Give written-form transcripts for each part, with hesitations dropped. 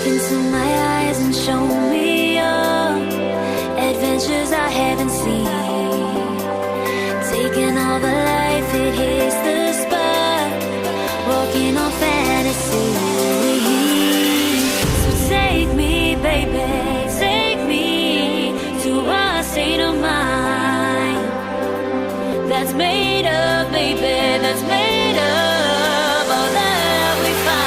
into my eyes and show me your adventures I haven't seen. Taking all the life, it hits the spot. Walking on fantasy. So take me, baby, take me to a state of mind that's made up, baby, that's made up all that we find.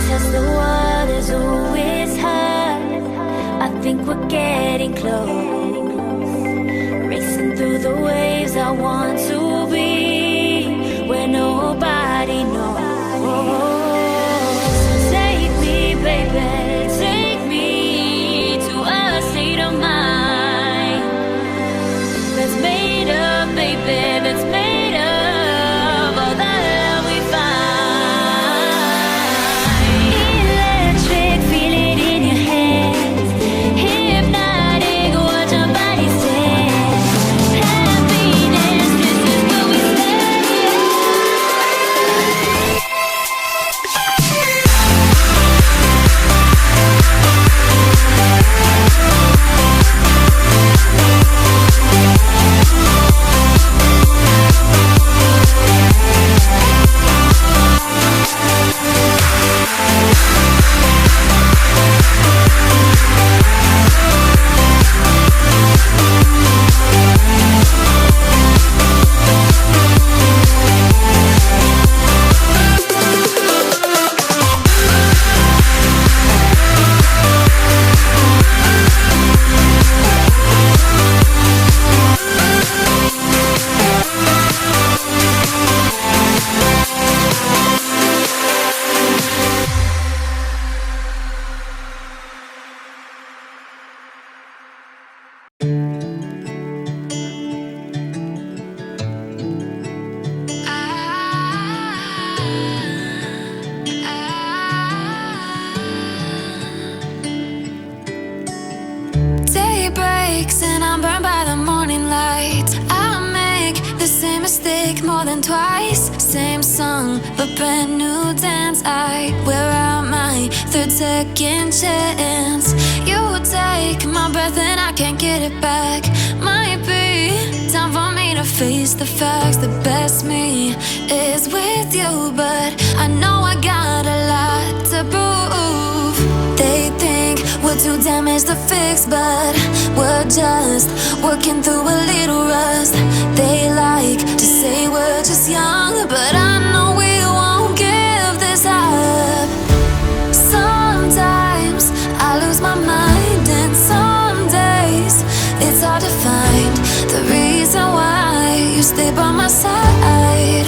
Test the waters, oh it's hard. I think we're getting close. Racing through the waves, I want to be where nobody knows. So take me, baby, take me to a state of mind that's made up, baby, that's made up all that we find. And I'm burned by the morning light. I make the same mistake more than twice. Same song, but brand new dance. I wear out my third second chance. You take my breath and I can't get it back. Might be time for me to face the facts. The best me is with you, but I know I got a lot to prove. They think we're too damaged to fix, but we're just working through a little rust. They like to say we're just young, but I know we won't give this up. Sometimes I lose my mind, and some days it's hard to find the reason why you stay by my side.